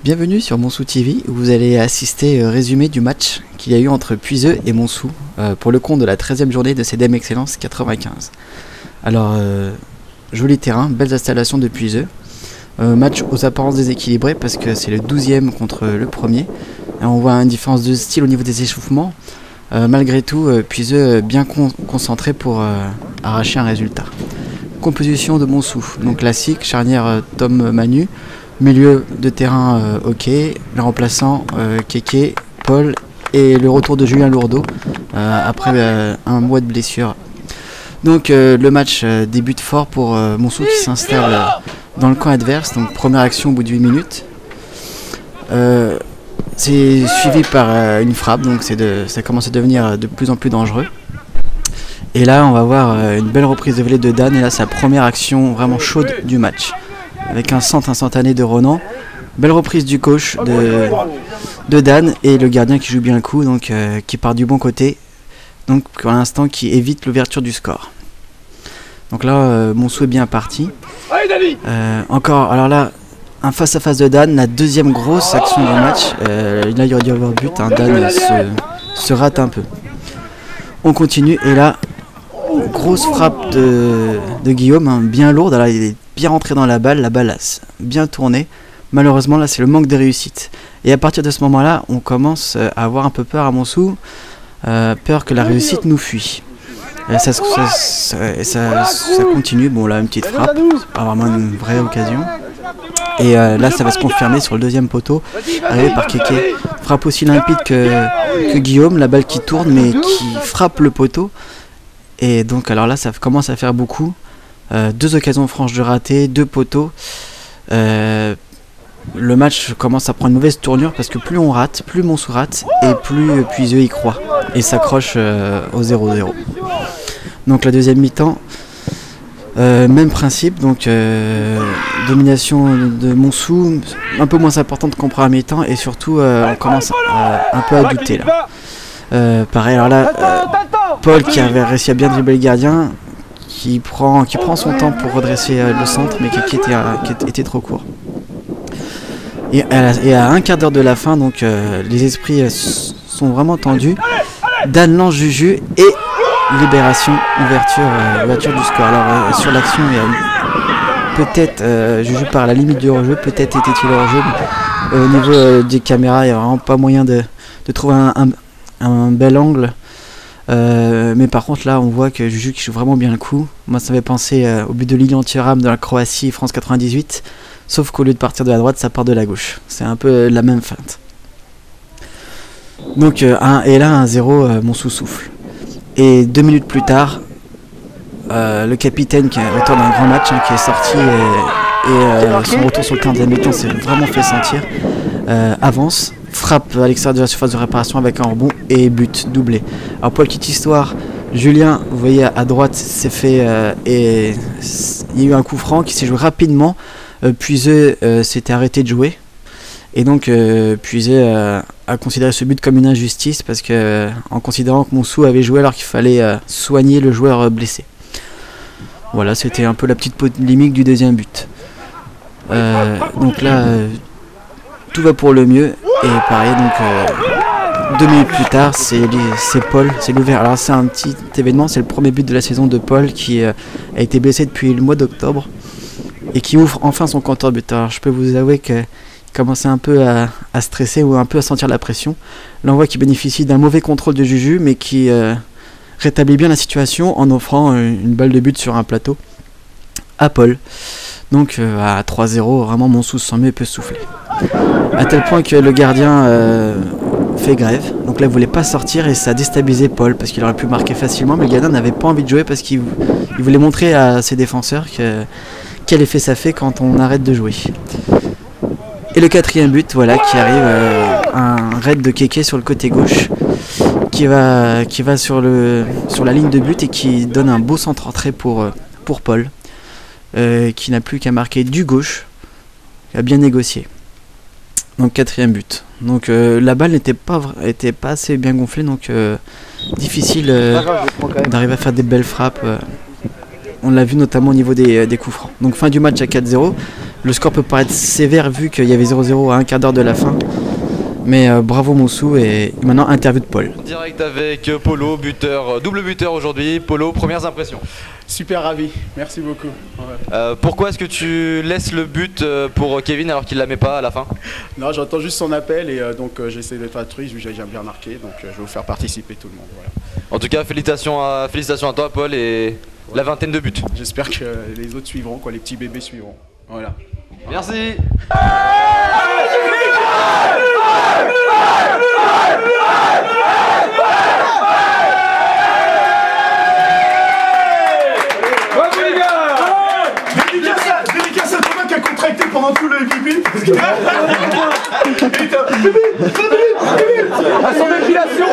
Bienvenue sur Montsou TV où vous allez assister au résumé du match qu'il y a eu entre Puiseux et Montsou pour le compte de la 13e journée de CDM Excellence 95. Alors, joli terrain, belles installations de Puiseux. Match aux apparences déséquilibrées parce que c'est le 12e contre le premier. Et on voit une différence de style au niveau des échauffements. Malgré tout, Puiseux bien concentré pour arracher un résultat. Composition de Montsou, donc classique, charnière Tom Manu. Milieu de terrain OK, le remplaçant Kéké, Paul et le retour de Julien Lourdeau après un mois de blessure. Donc le match débute fort pour Montsou qui s'installe dans le camp adverse, donc première action au bout de 8 minutes. C'est suivi par une frappe, donc ça commence à devenir de plus en plus dangereux. Et là on va voir une belle reprise de volée de Dan, et là sa première action vraiment chaude du match. Avec un centre instantané de Ronan. Belle reprise du coach de Dan et le gardien qui joue bien le coup, donc qui part du bon côté. Donc pour l'instant qui évite l'ouverture du score. Donc là Montsou est bien parti. Encore, alors là, un face-à-face de Dan, la deuxième grosse action du match. Là il aurait dû avoir but, hein. Dan se rate un peu. On continue et là, grosse frappe de Guillaume, hein, bien lourde. Alors, il est bien rentré dans la balle a bien tourné. Malheureusement là c'est le manque de réussite. Et à partir de ce moment là on commence à avoir un peu peur à Montsou, peur que la réussite nous fuit. Et ça continue, bon là une petite frappe, pas vraiment une vraie occasion. Et là ça va se confirmer sur le deuxième poteau, arrivé par Kéké. Frappe aussi limpide que Guillaume, la balle qui tourne mais qui frappe le poteau. Et donc alors là ça commence à faire beaucoup. Deux occasions franches de raté, deux poteaux. Le match commence à prendre une mauvaise tournure parce que plus on rate, plus Montsou rate et plus Puiseux y croit et s'accroche au 0-0. Donc la deuxième mi-temps, même principe, donc domination de Montsou, un peu moins importante qu'en première mi-temps et surtout on commence un peu à douter là. Pareil, alors là, Paul qui avait réussi à bien dribbler le gardien, qui prend son temps pour redresser le centre, mais qui était trop court. Et à un quart d'heure de la fin, donc les esprits sont vraiment tendus. Dan lance Juju et libération, ouverture du score. Alors sur l'action, il y a peut-être Juju par la limite du hors-jeu, peut-être était-il hors-jeu. Au niveau des caméras, il n'y a vraiment pas moyen de trouver un bel angle. Mais par contre là on voit que Juju qui joue vraiment bien le coup. Moi ça m'avait pensé au but de Lilian Thuram de la Croatie France 98, sauf qu'au lieu de partir de la droite ça part de la gauche. C'est un peu la même feinte. Donc et là 1-0, Montsou souffle. Et 2 minutes plus tard le capitaine qui retourne d'un grand match, hein, qui est sorti et son retour sur le terrain de mi-temps s'est vraiment fait sentir, avance, frappe à l'extérieur de la surface de réparation avec un rebond et but doublé. Alors pour la petite histoire, Julien, vous voyez à droite, s'est fait et il y a eu un coup franc qui s'est joué rapidement. Puiseux s'était arrêté de jouer et donc Puiseux a considéré ce but comme une injustice parce que en considérant que Montsou avait joué alors qu'il fallait soigner le joueur blessé. Voilà, c'était un peu la petite polémique du deuxième but. Donc là tout va pour le mieux et pareil, donc 2 minutes plus tard c'est Paul, c'est l'ouvert. Alors c'est un petit événement, c'est le premier but de la saison de Paul qui a été blessé depuis le mois d'octobre et qui ouvre enfin son compteur but. Alors je peux vous avouer qu'il commençait un peu à stresser ou un peu à sentir la pression. Là on voit qu'il bénéficie d'un mauvais contrôle de Juju mais qui rétablit bien la situation en offrant une balle de but sur un plateau à Paul. Donc à 3-0, vraiment Montsou se sent mieux et peut souffler. À tel point que le gardien fait grève. Donc là il voulait pas sortir et ça a déstabilisé Paul parce qu'il aurait pu marquer facilement, mais le gardien n'avait pas envie de jouer parce qu'il voulait montrer à ses défenseurs quel effet ça fait quand on arrête de jouer. Et le quatrième but, voilà, qui arrive, un raid de Kéké sur le côté gauche qui va sur la ligne de but et qui donne un beau centre-entrée pour Paul. Qui n'a plus qu'à marquer du gauche, qui a bien négocié. Donc quatrième but. Donc la balle n'était pas assez bien gonflée, donc difficile d'arriver à faire des belles frappes. On l'a vu notamment au niveau des coups francs. Donc fin du match à 4-0. Le score peut paraître sévère vu qu'il y avait 0-0 à un quart d'heure de la fin. Mais bravo Moussou, et maintenant interview de Paul. Direct avec Polo, buteur, double buteur aujourd'hui. Polo, premières impressions. Super ravi, merci beaucoup. Ouais. Pourquoi est-ce que tu laisses le but pour Kevin alors qu'il ne la met pas à la fin? Non, j'entends juste son appel et donc j'essaie d'être altruiste, j'ai bien marqué, donc je vais vous faire participer tout le monde. Voilà. En tout cas, félicitations à toi Paul, et la vingtaine de buts. J'espère que les autres suivront, quoi, les petits bébés suivront. Voilà. Merci. Dédicace à Thomas qui a contracté pendant tout le bibit. À son épilation.